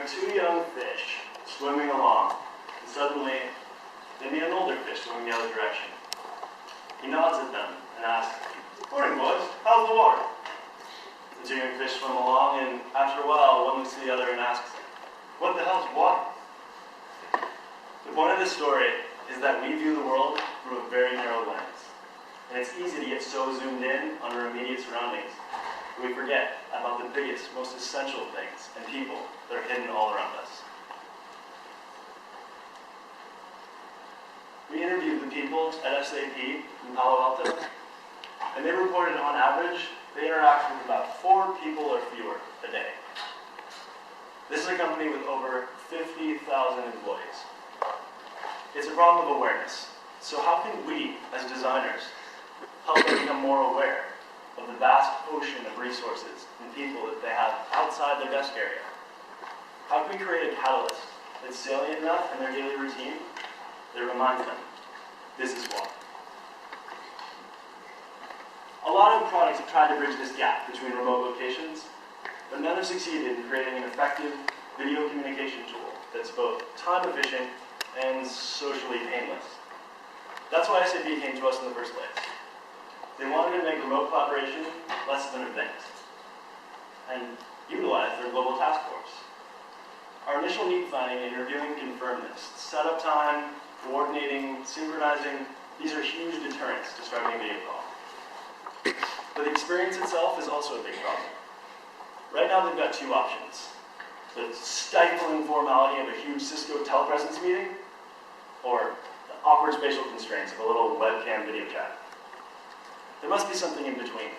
There are two young fish swimming along, and suddenly they meet an older fish swimming the other direction. He nods at them and asks, "Morning, boys. How's the water?" The two young fish swim along, and after a while, one looks to the other and asks, "What the hell's water?" The point of this story is that we view the world through a very narrow lens, and it's easy to get so zoomed in on our immediate surroundings that we forget about the biggest, most essential things and people that are hidden all around us. We interviewed the people at SAP in Palo Alto, and they reported on average they interact with about 4 people or fewer a day. This is a company with over 50,000 employees. It's a problem of awareness. So how can we, as designers, help them become more aware of the vast ocean of resources and people that they have outside their desk area? How can we create a catalyst that's salient enough in their daily routine that reminds them, this is why? A lot of products have tried to bridge this gap between remote locations, but none have succeeded in creating an effective video communication tool that's both time efficient and socially painless. That's why SAP came to us in the first place. They wanted to make remote collaboration less of an event and utilize their global task force. Our initial need planning and interviewing confirmed this. Setup time, coordinating, synchronizing, these are huge deterrents to starting a video call. But the experience itself is also a big problem. Right now they've got 2 options. The stifling formality of a huge Cisco telepresence meeting, or the awkward spatial constraints of a little webcam video chat. There must be something in between.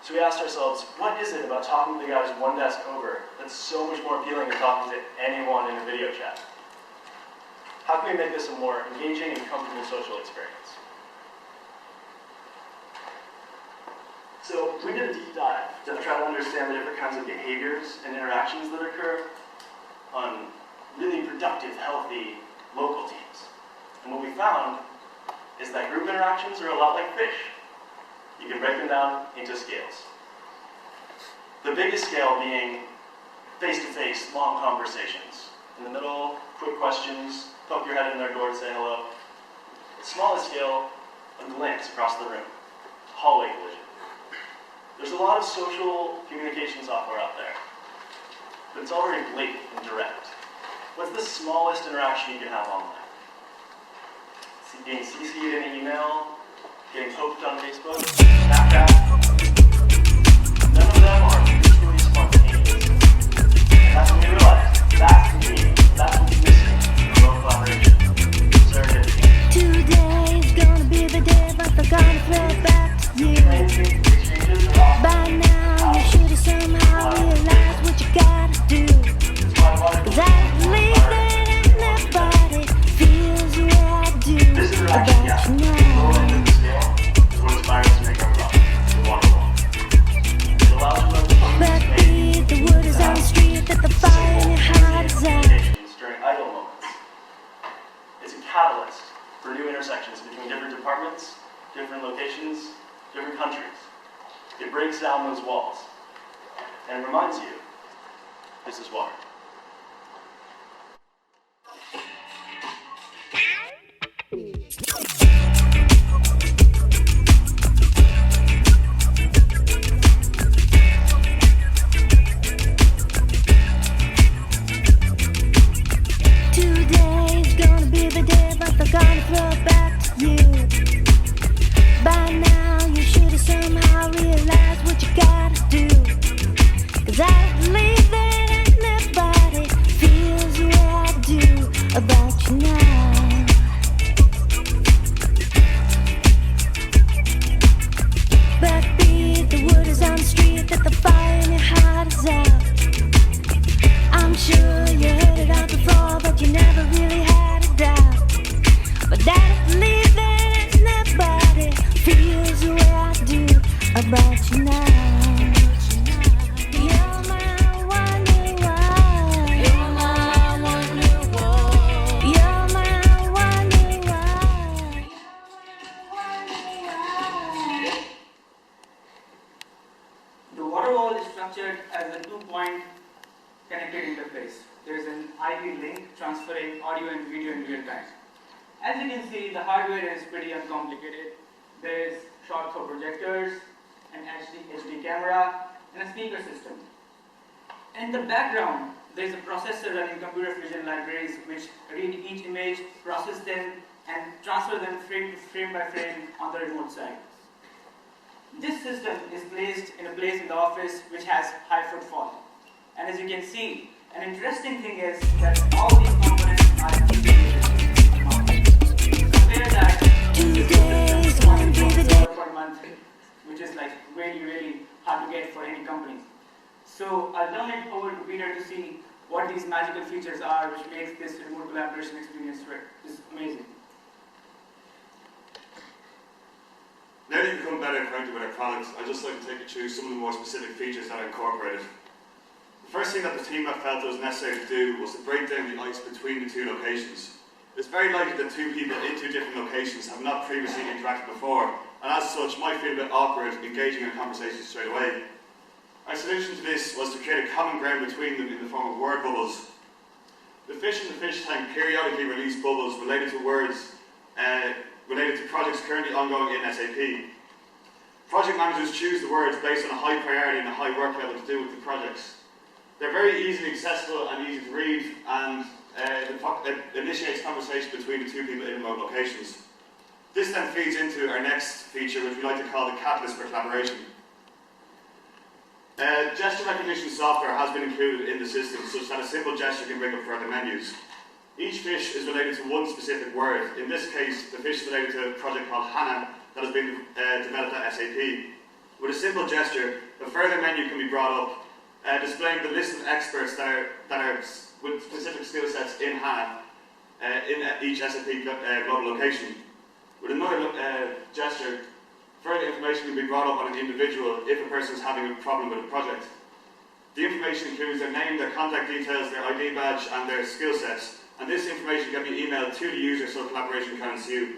So we asked ourselves, what is it about talking to the guys one desk over that's so much more appealing than talking to anyone in a video chat? How can we make this a more engaging and comfortable social experience? So we did a deep dive to try to understand the different kinds of behaviors and interactions that occur on really productive, healthy local teams. And what we found is that group interactions are a lot like fish. You can break them down into scales. The biggest scale being face-to-face, long conversations. In the middle, quick questions, poke your head in their door and say hello. The smallest scale, a glance across the room, hallway collision. There's a lot of social communication software out there, but it's all very blatant and direct. What's the smallest interaction you can have online? Being CC'd in an email, getting poked on Facebook, Snapchat. None of them are mutually spontaneous. And that's when we realized, that's the key. That's what's missing in remote collaboration. Serendipity. Today's gonna be the day, but they're gonna throw it back to you. By now, you should have somehow realized what you gotta do. 'Cause I believe that everybody feels what I do about you now. Low end of the scale is what inspires us to make our product. It's wonderful. It allows you to Backbeat, the word is on the street that the fire in your heart is out. during idle moments. It's a catalyst for new intersections between different departments, different locations, different countries. It breaks down those walls and reminds you, this is water. Today's gonna be the day, but they're gonna throw it back to you. By now, you should have somehow realized what you gotta do. 'Cause I believe that everybody feels what I do about you now. Backbeat, the word is on the street that the fire in your heart is out. I'm sure you heard it all before, but you never really had a doubt. But I believe that everybody feels the way I do about you now. You're my wonder why. You're my wonder why. You're my in video in real time. As you can see, the hardware is pretty uncomplicated. There is short throw projectors, an HD camera, and a speaker system. In the background, there is a processor running computer vision libraries which read each image, process them, and transfer them frame by frame on the remote side. This system is placed in a place in the office which has high footfall. And as you can see, an interesting thing is that all these components are integrated. Compare that to per month, which is like really hard to get for any company. So I'll turn it over to Peter to see what these magical features are which makes this remote collaboration experience is amazing. Now that you've become better acquainted with our products, I'd just like to take you through some of the more specific features that are incorporated. The first thing that the team have felt it was necessary to do was to break down the ice between the two locations. It's very likely that two people in two different locations have not previously interacted before, and as such might feel a bit awkward engaging in a conversation straight away. Our solution to this was to create a common ground between them in the form of word bubbles. The fish in the fish tank periodically release bubbles related to words related to projects currently ongoing in SAP. Project managers choose the words based on a high priority and a high work level to do with the projects. They're very easily accessible and easy to read, and it initiates conversation between the two people in remote locations. This then feeds into our next feature, which we like to call the catalyst for collaboration. Gesture recognition software has been included in the system such that a simple gesture can bring up further menus. Each fish is related to one specific word. In this case, the fish is related to a project called HANA that has been developed at SAP. With a simple gesture, a further menu can be brought up, displaying the list of experts that are with specific skill sets in HANA in each SAP global location. With another gesture, further information can be brought up on an individual if a person is having a problem with a project. The information includes their name, their contact details, their ID badge, and their skill sets, and this information can be emailed to the user so collaboration can ensue.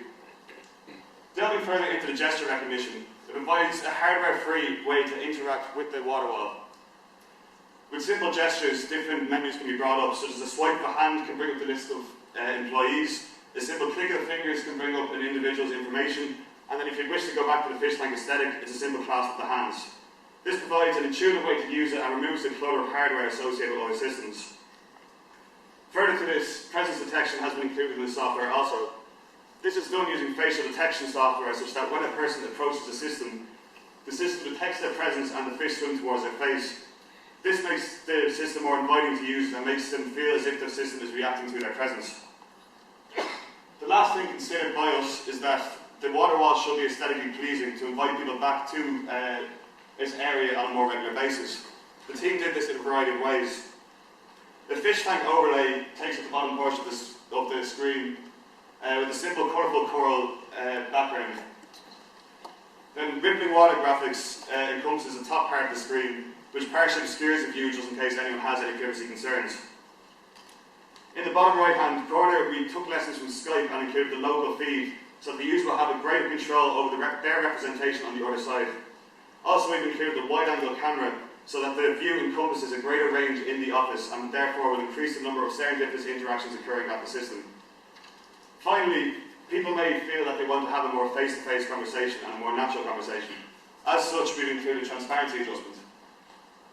Delving further into the gesture recognition, it provides a hardware-free way to interact with the water wall. With simple gestures, different menus can be brought up, such as a swipe of a hand can bring up the list of employees, a simple click of the fingers can bring up an individual's information, and then if you wish to go back to the fish tank aesthetic, it's a simple clasp of the hands. This provides an intuitive way to use it and removes the clutter of hardware associated with other systems. Further to this, presence detection has been included in the software also. This is done using facial detection software such that when a person approaches the system detects their presence and the fish swim towards their face. This makes the system more inviting to users and makes them feel as if the system is reacting to their presence. The last thing considered by us is that the water wall should be aesthetically pleasing to invite people back to this area on a more regular basis. The team did this in a variety of ways. The fish tank overlay takes up the bottom portion of the screen with a simple colourful coral background. Then rippling water graphics encompasses the top part of the screen, which partially obscures the view just in case anyone has any privacy concerns. In the bottom right hand corner, we took lessons from Skype and included the local feed so that the user will have a greater control over their representation on the other side. Also, we've included the wide angle camera so that the view encompasses a greater range in the office and therefore will increase the number of serendipitous interactions occurring at the system. Finally, people may feel that they want to have a more face-to-face conversation and a more natural conversation. As such, we've included transparency adjustment.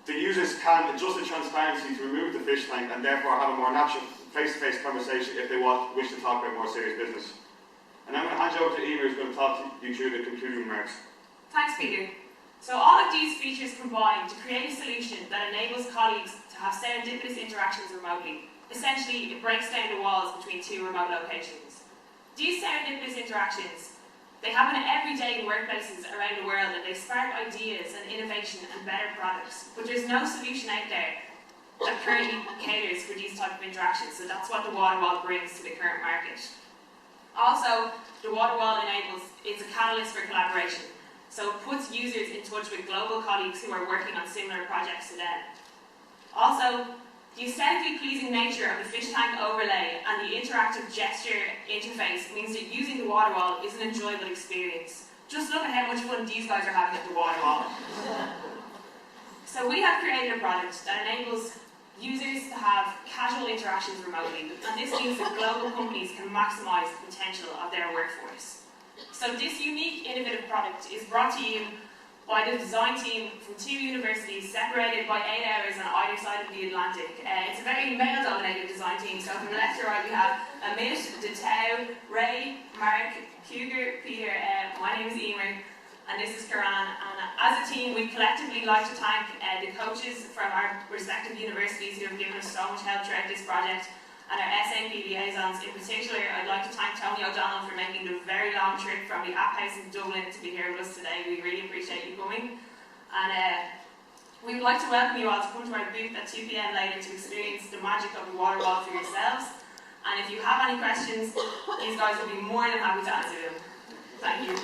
The users can adjust the transparency to remove the fish tank and therefore have a more natural face-to-face conversation if they wish to talk about more serious business. And I'm going to hand you over to Eimear, who's going to talk you through the concluding remarks. Thanks, Peter. So all of these features combine to create a solution that enables colleagues to have serendipitous interactions remotely. Essentially, it breaks down the walls between two remote locations. These serendipitous interactions, they happen every day in workplaces around the world, and they spark ideas and innovation and better products. But there's no solution out there that currently caters for these type of interactions, so that's what the water wall brings to the current market. Also, the water wall it's a catalyst for collaboration. So it puts users in touch with global colleagues who are working on similar projects to them. Also, the aesthetically pleasing nature of the fish tank overlay and the interactive gesture interface means that using the water wall is an enjoyable experience. Just look at how much fun these guys are having at the water wall. So we have created a product that enables users to have casual interactions remotely, and this means that global companies can maximise the potential of their workforce. So this unique, innovative product is brought to you by the design team from 2 universities separated by 8 hours on either side of the Atlantic. It's a very male-dominated design team, so from the left to right we have Amit, Detau, Ray, Mark, Cougar, Peter, my name is Eimear, and this is Karan. And as a team, we collectively like to thank the coaches from our respective universities who have given us so much help throughout this project, and our SAP liaisons. In particular, I'd like to thank Tony O'Donnell for making the very long trip from the App House in Dublin to be here with us today. We really appreciate you coming. And we would like to welcome you all to come to our booth at 2 p.m. later to experience the magic of the water wall for yourselves. And if you have any questions, these guys will be more than happy to answer them. Thank you.